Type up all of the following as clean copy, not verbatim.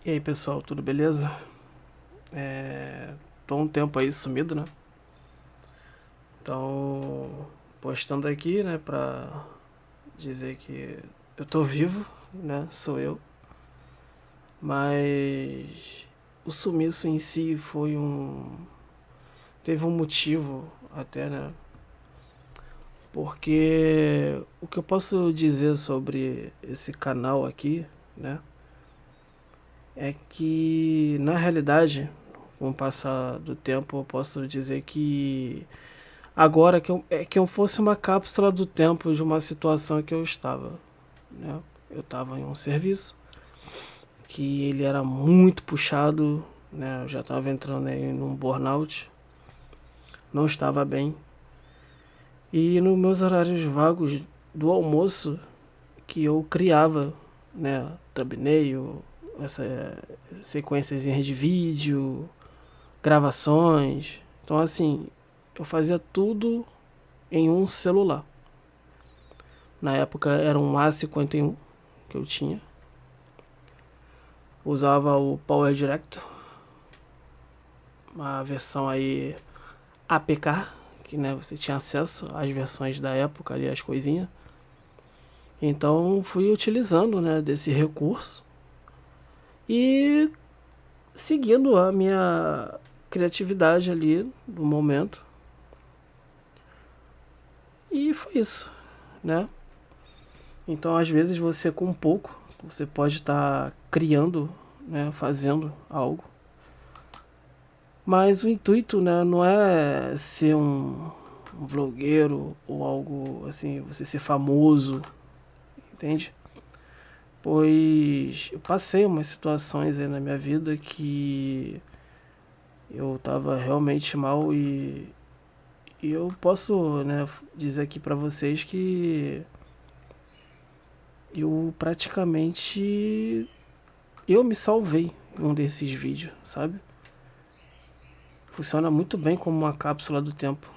E aí pessoal, tudo beleza? Tô um tempo aí sumido, né? Então, postando aqui, né, pra dizer que eu tô vivo, né? Sou eu. Mas o sumiço em si foi um. Teve um motivo até, né? Porque o que eu posso dizer sobre esse canal aqui, né? É que na realidade, com o passar do tempo, eu posso dizer que agora que eu fosse uma cápsula do tempo de uma situação que eu estava, né? Eu estava em um serviço que ele era muito puxado, né? Eu já estava entrando aí num burnout, não estava bem. E nos meus horários vagos do almoço que eu criava, né? Thumbnail, essa sequências de vídeo, gravações. Então assim, eu fazia tudo em um celular. Na época era um A51 que eu tinha. Usava o Power Director, uma versão aí APK, que né, você tinha acesso às versões da época ali, as coisinhas. Então fui utilizando né, desse recurso e seguindo a minha criatividade ali do momento. E foi isso, né? Então às vezes você com pouco, você pode estar criando, né, fazendo algo. Mas o intuito, né, não é ser um vlogueiro ou algo assim, você ser famoso, entende? Pois eu passei umas situações aí na minha vida que eu tava realmente mal e eu posso, né, dizer aqui pra vocês que eu praticamente eu me salvei em um desses vídeos, sabe? Funciona muito bem como uma cápsula do tempo.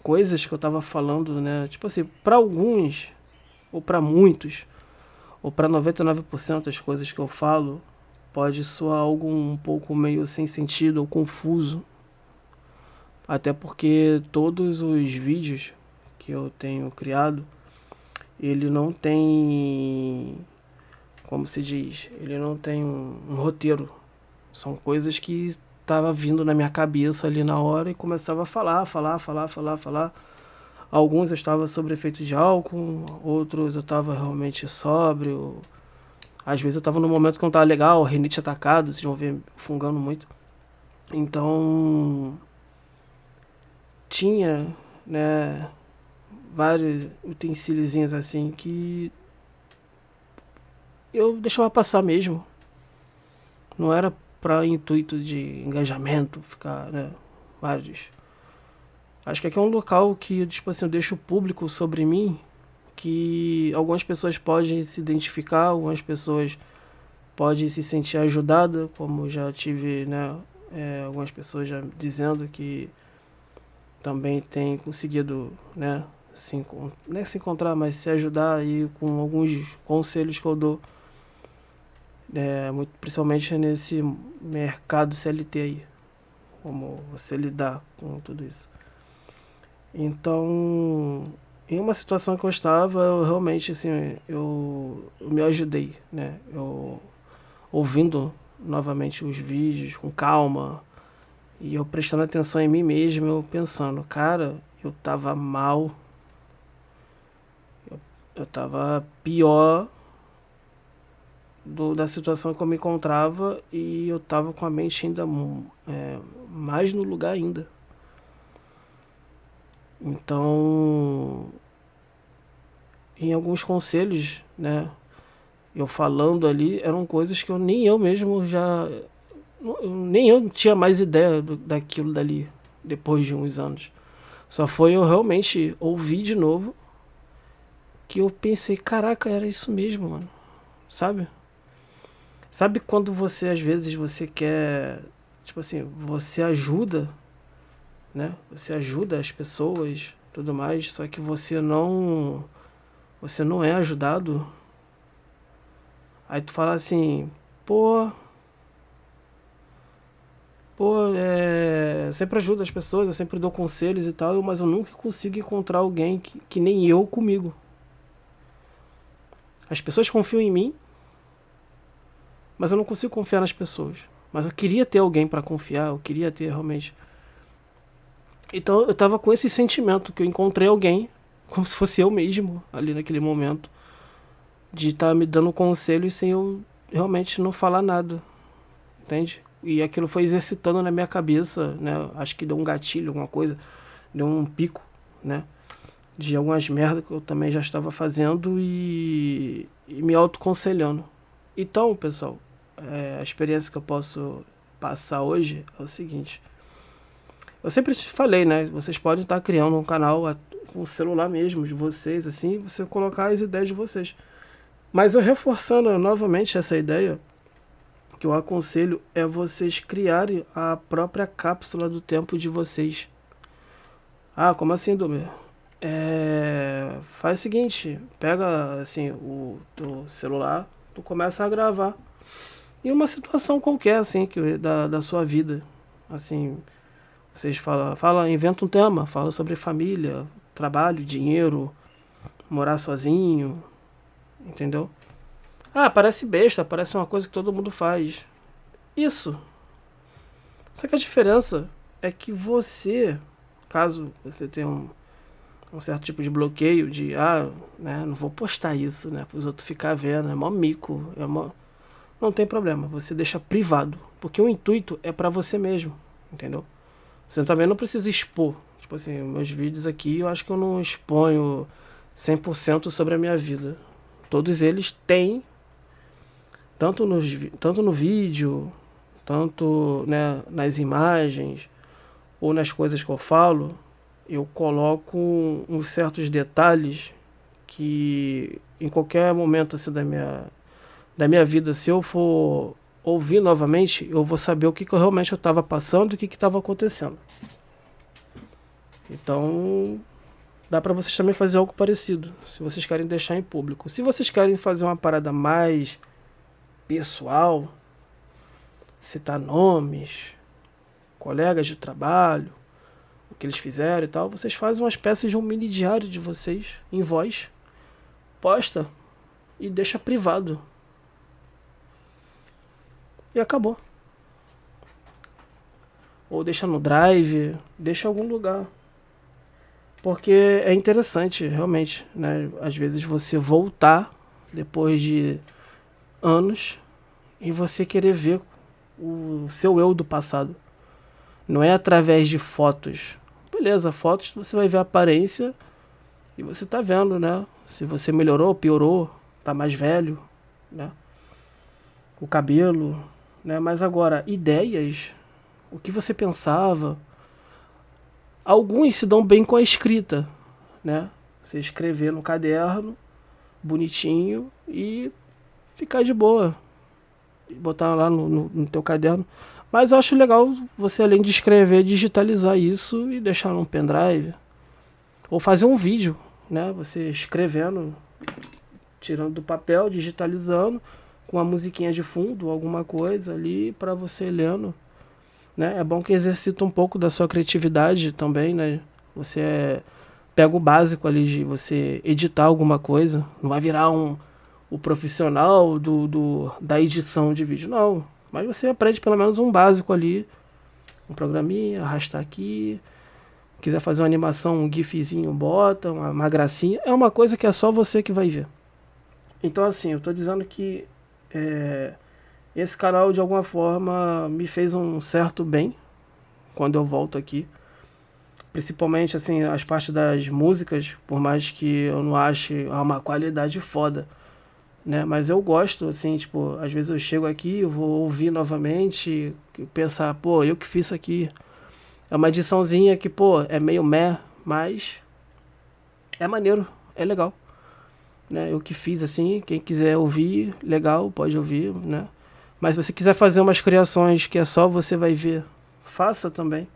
Coisas que eu tava falando, né? Tipo assim, pra alguns, ou pra muitos, ou pra 99% das coisas que eu falo, pode soar algo um pouco meio sem sentido ou confuso. Até porque todos os vídeos que eu tenho criado, ele não tem, como se diz, ele não tem um roteiro. São coisas que estava vindo na minha cabeça ali na hora e começava a falar. Alguns eu estava sob efeito de álcool, outros eu estava realmente sóbrio. Às vezes eu estava num momento que não estava legal, rinite atacado, vocês vão ver fungando muito. Então, tinha, né, vários utensíliozinhos assim que eu deixava passar mesmo. Não era para intuito de engajamento, ficar, né, vários. Acho que aqui é um local que, tipo assim, eu deixo público sobre mim, que algumas pessoas podem se identificar, algumas pessoas podem se sentir ajudadas, como já tive, né, algumas pessoas já dizendo que também tem conseguido, né, não é se encontrar, mas se ajudar aí com alguns conselhos que eu dou, muito, principalmente nesse mercado CLT aí, como você lidar com tudo isso. Então, em uma situação que eu estava, eu realmente, assim, eu me ajudei, né? Eu ouvindo novamente os vídeos com calma e eu prestando atenção em mim mesmo, eu pensando, cara, eu tava mal, eu tava pior da situação que eu me encontrava e eu tava com a mente ainda mais no lugar ainda. Então, em alguns conselhos, né, eu falando ali, eram coisas que eu nem eu mesmo já. Nem eu tinha mais ideia daquilo dali, depois de uns anos. Só foi eu realmente ouvir de novo que eu pensei, caraca, era isso mesmo, mano. Sabe? Sabe quando você, às vezes, você quer. Tipo assim, você ajuda, né? Você ajuda as pessoas, tudo mais, só que você não. Você não é ajudado. Aí tu fala assim, pô, Pô, sempre ajudo as pessoas, eu sempre dou conselhos e tal, mas eu nunca consigo encontrar alguém que nem eu comigo. As pessoas confiam em mim, mas eu não consigo confiar nas pessoas. Mas eu queria ter alguém pra confiar, eu queria ter realmente. Então eu tava com esse sentimento que eu encontrei alguém, como se fosse eu mesmo, ali naquele momento, de estar me dando conselhos sem eu realmente não falar nada, entende? E aquilo foi exercitando na minha cabeça, né? Acho que deu um gatilho, alguma coisa, deu um pico, né? De algumas merdas que eu também já estava fazendo e me autoconselhando. Então, pessoal, a experiência que eu posso passar hoje é o seguinte. Eu sempre te falei, né? Vocês podem estar criando um canal com o celular mesmo de vocês, assim, você colocar as ideias de vocês. Mas eu reforçando novamente essa ideia, que eu aconselho é vocês criarem a própria cápsula do tempo de vocês. Ah, como assim, Dumer? Faz o seguinte, pega assim o teu celular, tu começa a gravar em uma situação qualquer assim da sua vida, assim, vocês inventa um tema, fala sobre família, trabalho, dinheiro, morar sozinho, entendeu? Ah, parece besta, parece uma coisa que todo mundo faz. Isso. Só que a diferença é que você, caso você tenha um certo tipo de bloqueio de, né, não vou postar isso, né, para os outros ficar vendo, é mó mico, não tem problema, você deixa privado, porque o intuito é para você mesmo, entendeu? Você também não precisa expor, tipo assim, meus vídeos aqui, eu acho que eu não exponho 100% sobre a minha vida. Todos eles têm, tanto no vídeo, tanto, né, nas imagens, ou nas coisas que eu falo, eu coloco uns certos detalhes que em qualquer momento assim, da minha vida, se eu for ouvir novamente, eu vou saber o que eu realmente estava passando e o que estava acontecendo. Então, dá para vocês também fazer algo parecido, se vocês querem deixar em público. Se vocês querem fazer uma parada mais pessoal, citar nomes, colegas de trabalho, o que eles fizeram e tal, vocês fazem uma espécie de um mini diário de vocês, em voz, posta e deixa privado. E acabou. Ou deixa no drive, deixa em algum lugar. Porque é interessante, realmente, né? Às vezes você voltar depois de anos e você querer ver o seu eu do passado. Não é através de fotos. Beleza, fotos você vai ver a aparência e você tá vendo, né? Se você melhorou, piorou, tá mais velho, né? O cabelo, né? Mas agora, ideias, o que você pensava, alguns se dão bem com a escrita, né? Você escrever no caderno, bonitinho e ficar de boa. E botar lá no teu caderno. Mas eu acho legal você, além de escrever, digitalizar isso e deixar num pendrive. Ou fazer um vídeo, né? Você escrevendo, tirando do papel, digitalizando, com uma musiquinha de fundo, alguma coisa ali para você lendo, né? É bom que exercita um pouco da sua criatividade também, né? Você pega o básico ali de você editar alguma coisa, não vai virar o profissional da edição de vídeo, não. Mas você aprende pelo menos um básico ali, um programinha, arrastar aqui, quiser fazer uma animação, um gifzinho, bota, uma gracinha, é uma coisa que é só você que vai ver. Então assim, eu tô dizendo que esse canal de alguma forma me fez um certo bem quando eu volto aqui. Principalmente assim, as partes das músicas, por mais que eu não ache uma qualidade foda, né? Mas eu gosto, assim, tipo, às vezes eu chego aqui, eu vou ouvir novamente, pensar, pô, eu que fiz isso aqui. É uma ediçãozinha que, pô, é meio meh, mas é maneiro, é legal, né? Eu que fiz, assim, quem quiser ouvir, legal, pode ouvir, né? Mas se você quiser fazer umas criações que é só você vai ver, faça também.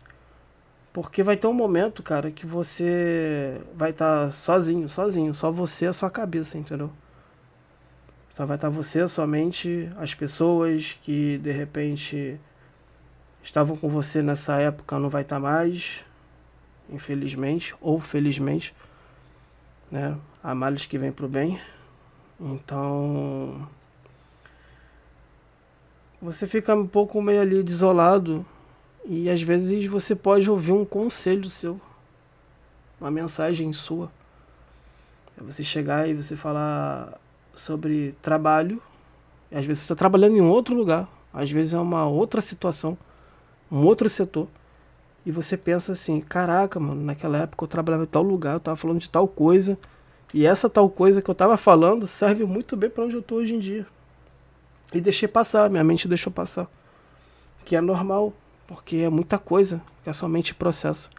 Porque vai ter um momento, cara, que você vai estar sozinho, só você e a sua cabeça, entendeu? Só vai estar você, a sua mente, as pessoas que de repente estavam com você nessa época não vai estar mais, infelizmente ou felizmente, né? Há males que vêm pro bem. Então, você fica um pouco meio ali desolado e às vezes você pode ouvir um conselho seu, uma mensagem sua. É você chegar e você falar sobre trabalho, e às vezes você está trabalhando em outro lugar, às vezes é uma outra situação, um outro setor, e você pensa assim, caraca, mano, naquela época eu trabalhava em tal lugar, eu tava falando de tal coisa, e essa tal coisa que eu tava falando serve muito bem para onde eu tô hoje em dia. E deixei passar, minha mente deixou passar. Que é normal, porque é muita coisa que a sua mente processa.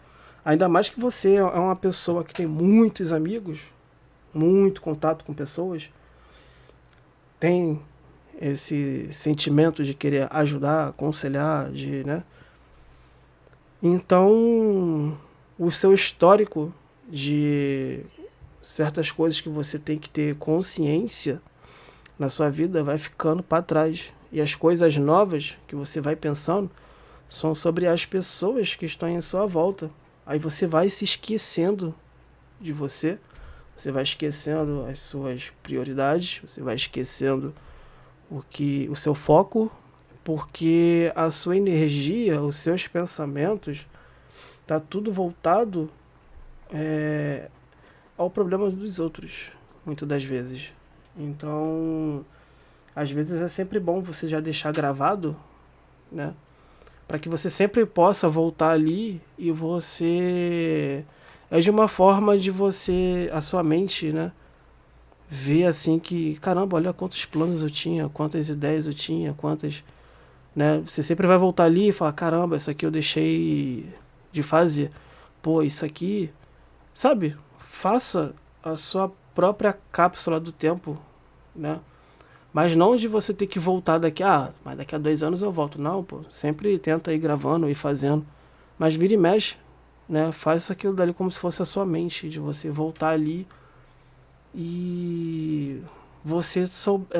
Ainda mais que você é uma pessoa que tem muitos amigos, muito contato com pessoas, tem esse sentimento de querer ajudar, aconselhar, de, né? Então, o seu histórico de certas coisas que você tem que ter consciência na sua vida vai ficando para trás. E as coisas novas que você vai pensando são sobre as pessoas que estão em sua volta. Aí você vai se esquecendo de você, você vai esquecendo as suas prioridades, você vai esquecendo o seu foco, porque a sua energia, os seus pensamentos, tá tudo voltado ao problema dos outros, muitas das vezes. Então, às vezes é sempre bom você já deixar gravado, né? Para que você sempre possa voltar ali e você... É de uma forma de você, a sua mente, né? Ver assim que, caramba, olha quantos planos eu tinha, quantas ideias eu tinha, quantas... Né? Você sempre vai voltar ali e falar, caramba, isso aqui eu deixei de fazer. Pô, isso aqui... Sabe? Faça a sua própria cápsula do tempo, né? Mas não de você ter que voltar mas daqui a 2 anos eu volto. Não, pô, sempre tenta ir gravando e fazendo. Mas vira e mexe, né? Faz aquilo dali como se fosse a sua mente, de você voltar ali e você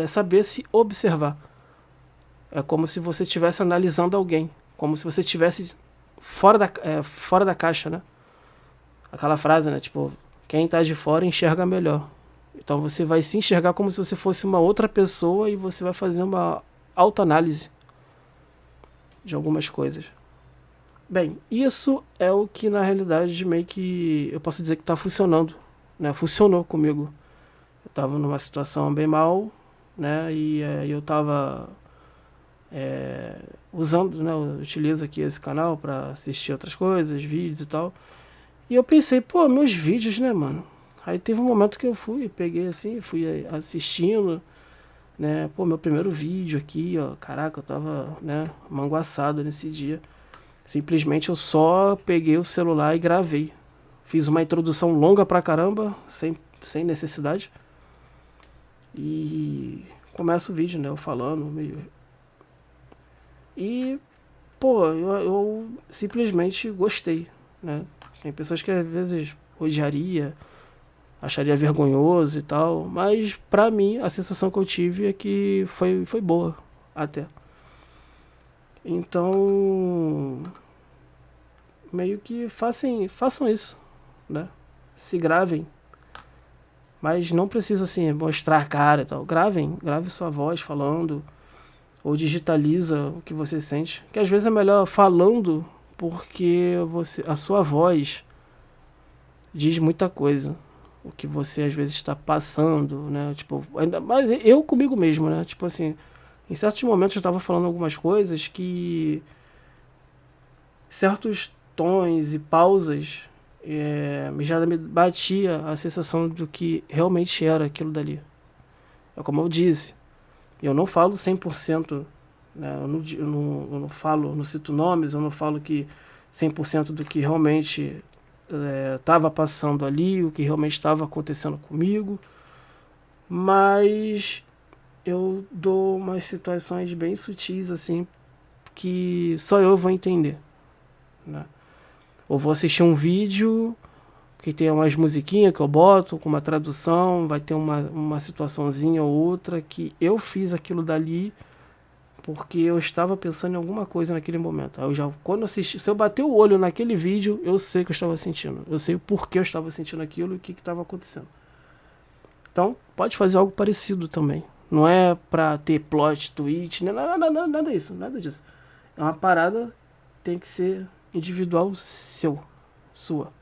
saber se observar. É como se você estivesse analisando alguém, como se você estivesse fora da caixa, né? Aquela frase, né? Tipo, quem tá de fora enxerga melhor. Então você vai se enxergar como se você fosse uma outra pessoa e você vai fazer uma autoanálise de algumas coisas. Bem, isso é o que na realidade meio que eu posso dizer que está funcionando, né? Funcionou comigo. Eu estava numa situação bem mal, né? E eu estava usando, né? Eu utilizo aqui esse canal para assistir outras coisas, vídeos e tal. E eu pensei, pô, meus vídeos, né, mano? Aí teve um momento que eu peguei assim, fui assistindo, né? Pô, meu primeiro vídeo aqui, ó, caraca, eu tava, né, manguaçado nesse dia. Simplesmente eu só peguei o celular e gravei. Fiz uma introdução longa pra caramba, sem necessidade. E começa o vídeo, né, eu falando meio... E, pô, eu simplesmente gostei, né? Tem pessoas que às vezes odiaria, acharia vergonhoso e tal, mas pra mim a sensação que eu tive é que foi boa, até. Então, meio que façam isso, né? Se gravem, mas não precisa assim mostrar a cara e tal. Grave sua voz falando, ou digitaliza o que você sente, que às vezes é melhor falando, porque a sua voz diz muita coisa. O que você às vezes está passando, né? Tipo, ainda mais eu comigo mesmo, né? Tipo assim, em certos momentos eu estava falando algumas coisas que certos tons e pausas já me batia a sensação do que realmente era aquilo dali. É como eu disse, eu não falo 100%, né? Eu não falo, não cito nomes, eu não falo que 100% do que realmente estava passando ali, o que realmente estava acontecendo comigo, mas eu dou umas situações bem sutis assim que só eu vou entender, né? Ou vou assistir um vídeo que tem umas musiquinhas que eu boto com uma tradução, vai ter uma situaçãozinha ou outra que eu fiz aquilo dali porque eu estava pensando em alguma coisa naquele momento. Aí eu já, quando eu assisti, se eu bater o olho naquele vídeo, eu sei o que eu estava sentindo. Eu sei o porquê eu estava sentindo aquilo e o que estava acontecendo. Então, pode fazer algo parecido também. Não é pra ter plot, twist, nada disso, nada disso. É uma parada, tem que ser individual sua.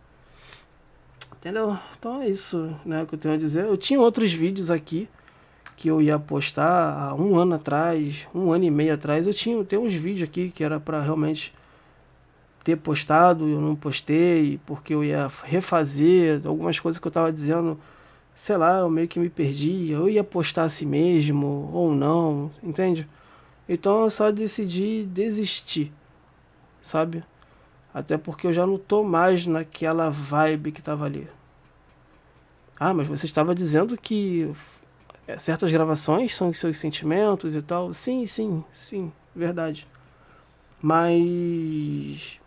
Entendeu? Então é isso, né, que eu tenho a dizer. Eu tinha outros vídeos aqui que eu ia postar há um ano atrás, um ano e meio atrás. Eu tenho uns vídeos aqui que era pra realmente ter postado, eu não postei, porque eu ia refazer algumas coisas que eu tava dizendo, sei lá, eu meio que me perdi, eu ia postar assim mesmo, ou não, entende? Então eu só decidi desistir, sabe? Até porque eu já não tô mais naquela vibe que tava ali. Ah, mas você estava dizendo que certas gravações são os seus sentimentos e tal. Sim, sim, sim, verdade. Mas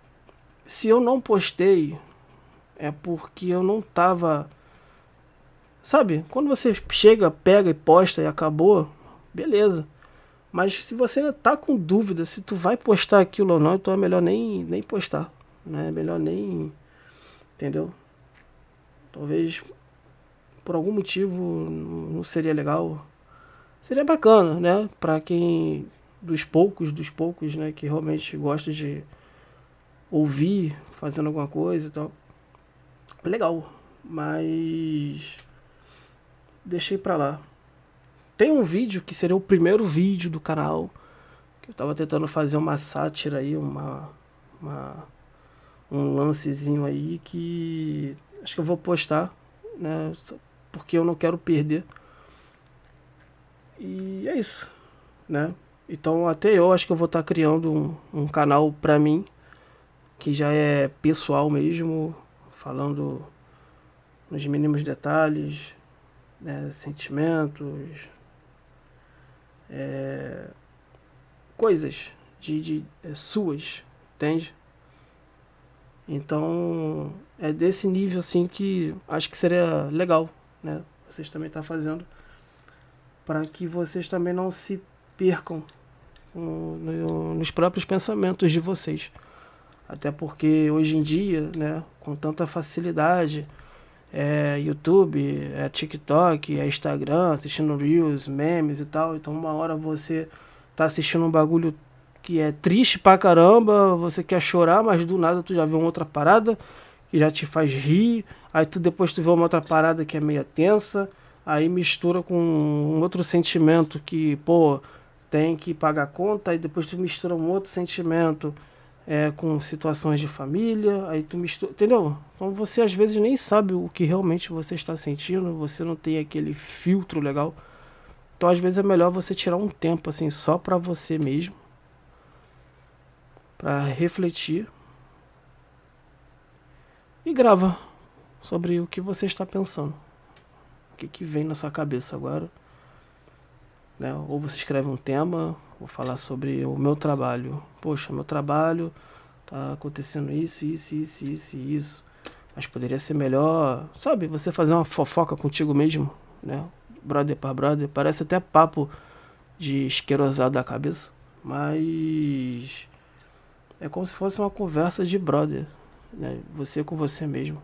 se eu não postei, é porque eu não tava. Sabe? Quando você chega, pega e posta e acabou, beleza. Mas se você ainda tá com dúvida se tu vai postar aquilo ou não, então é melhor nem postar. Né? É melhor nem. Entendeu? Talvez por algum motivo não seria legal. Seria bacana, né? Pra quem. Dos poucos, né? Que realmente gosta de ouvir fazendo alguma coisa e tal. Legal. Mas. Deixei pra lá. Tem um vídeo que seria o primeiro vídeo do canal. Que eu tava tentando fazer uma sátira aí, uma um lancezinho aí que acho que eu vou postar, né? Porque eu não quero perder. E é isso, né? Então até eu acho que eu vou estar criando um canal pra mim, que já é pessoal mesmo, falando nos mínimos detalhes, né? Sentimentos, coisas suas, entende? Então é desse nível assim que acho que seria legal, né? Vocês também estão fazendo para que vocês também não se percam nos próprios pensamentos de vocês. Até porque hoje em dia, né, com tanta facilidade, YouTube, TikTok, Instagram, assistindo Reels, memes e tal. Então uma hora você tá assistindo um bagulho que é triste pra caramba, você quer chorar, mas do nada tu já vê uma outra parada que já te faz rir, aí depois tu vê uma outra parada que é meio tensa, aí mistura com um outro sentimento que, pô, tem que pagar a conta, aí depois tu mistura um outro sentimento com situações de família, aí tu mistura, entendeu? Então você às vezes nem sabe o que realmente você está sentindo, você não tem aquele filtro legal. Então às vezes é melhor você tirar um tempo assim só pra você mesmo, pra refletir e grava sobre o que você está pensando, o que vem na sua cabeça agora, né? Ou você escreve um tema, vou falar sobre o meu trabalho. Poxa, meu trabalho tá acontecendo isso. Mas poderia ser melhor, sabe? Você fazer uma fofoca contigo mesmo, né? Brother para brother. Parece até papo de esquerosado da cabeça. Mas é como se fosse uma conversa de brother, né? Você com você mesmo.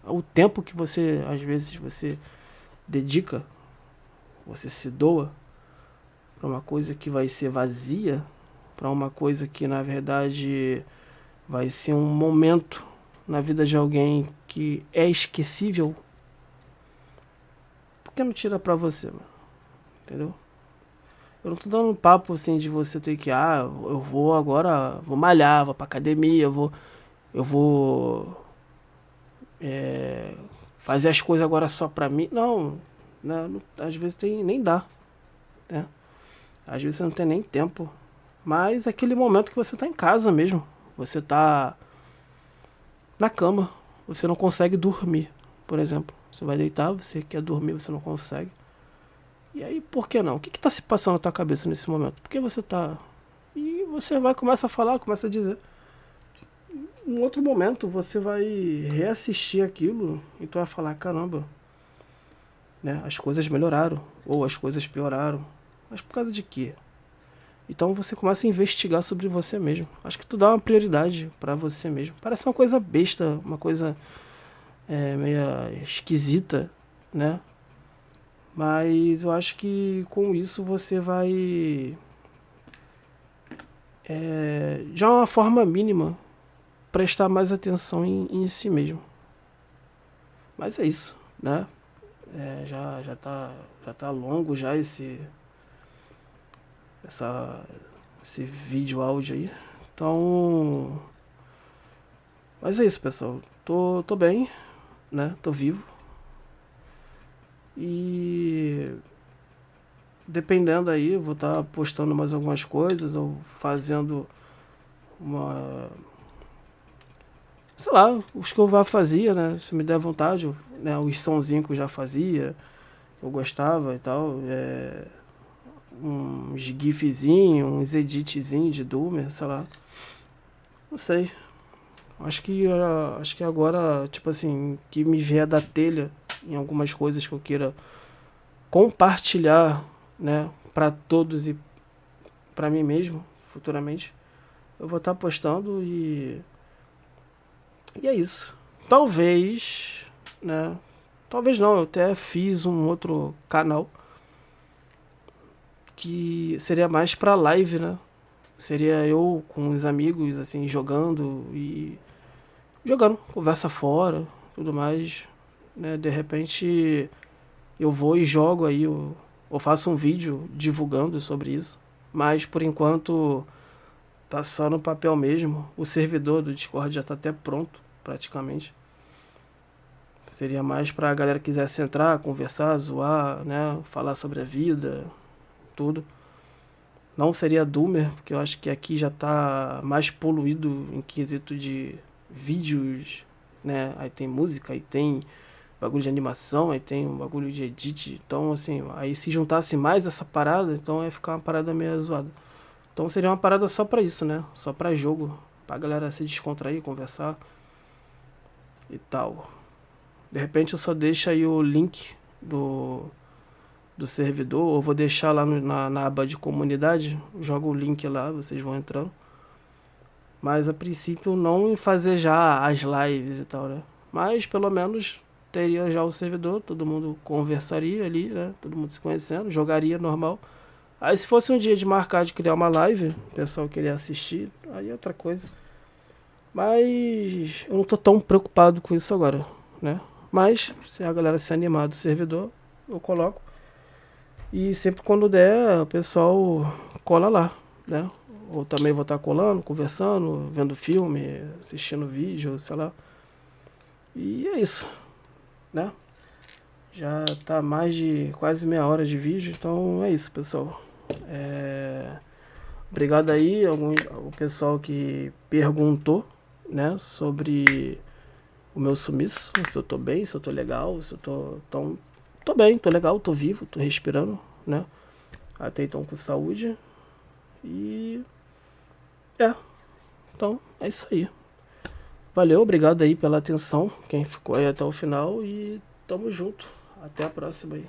O tempo que você, às vezes, você dedica, você se doa para uma coisa que vai ser vazia, para uma coisa que na verdade vai ser um momento na vida de alguém que é esquecível. Por que não tira pra você, mano? Entendeu? Eu não tô dando um papo assim de você ter que, eu vou agora, vou malhar, vou pra academia, eu vou fazer as coisas agora só pra mim. Não, né? Às vezes nem dá, né? Às vezes você não tem nem tempo. Mas aquele momento que você tá em casa mesmo, você tá na cama, você não consegue dormir, por exemplo. Você vai deitar, você quer dormir, você não consegue. E aí, por que não? O que tá se passando na tua cabeça nesse momento? Por que você tá... E você vai, começa a falar, começa a dizer. Em outro momento, você vai reassistir aquilo e tu vai falar, caramba, né? As coisas melhoraram, ou as coisas pioraram. Mas por causa de quê? Então você começa a investigar sobre você mesmo. Acho que tu dá uma prioridade pra você mesmo. Parece uma coisa besta, uma coisa meio esquisita, né? Mas eu acho que com isso você vai de uma forma mínima prestar mais atenção em si mesmo. Mas é isso, né? Já tá longo já esse vídeo áudio aí. Então, mas é isso, pessoal. Tô bem, né? Tô vivo. E dependendo aí, eu vou estar postando mais algumas coisas ou fazendo uma, sei lá, os que eu já fazia, né? Se me der vontade, né? Os sonzinhos que eu já fazia, eu gostava e tal. Uns gifzinhos, uns editzinhos de Doomer, sei lá. Não sei. Acho que agora, tipo assim, que me vier da telha em algumas coisas que eu queira compartilhar, né, para todos e para mim mesmo, futuramente, eu vou estar postando e é isso. Talvez, né? Talvez não, eu até fiz um outro canal que seria mais pra live, né? Seria eu com os amigos, assim, jogando, conversa fora, tudo mais, né? De repente eu vou e jogo aí, ou faço um vídeo divulgando sobre isso. Mas por enquanto tá só no papel mesmo. O servidor do Discord já tá até pronto, praticamente. Seria mais pra galera que quisesse entrar, conversar, zoar, né? Falar sobre a vida, tudo. Não seria Doomer, porque eu acho que aqui já tá mais poluído em quesito de vídeos, né? Aí tem música, aí tem bagulho de animação, aí tem um bagulho de edit. Então, assim, aí se juntasse mais essa parada, então ia ficar uma parada meio zoada. Então seria uma parada só pra isso, né? Só pra jogo, pra galera se descontrair, conversar e tal. De repente eu só deixo aí o link do servidor, ou vou deixar lá na aba de comunidade, jogo o link lá, vocês vão entrando. Mas a princípio não em fazer já as lives e tal, né? Mas pelo menos teria já o servidor, todo mundo conversaria ali, né? Todo mundo se conhecendo, jogaria normal. Aí se fosse um dia de marcar de criar uma live, o pessoal querer assistir, aí é outra coisa. Mas eu não tô tão preocupado com isso agora, né? Mas se a galera se animar do servidor, eu coloco. E sempre quando der, o pessoal cola lá, né? Ou também vou estar colando, conversando, vendo filme, assistindo vídeo, sei lá. E é isso, né? Já tá mais de quase meia hora de vídeo, então é isso, pessoal. Obrigado aí o pessoal que perguntou, né, sobre o meu sumiço, se eu tô bem, se eu tô legal, se eu tô bem, tô legal, tô vivo, tô respirando, né? Até então com saúde. E então é isso aí. Valeu, obrigado aí pela atenção, quem ficou aí até o final e tamo junto. Até a próxima aí.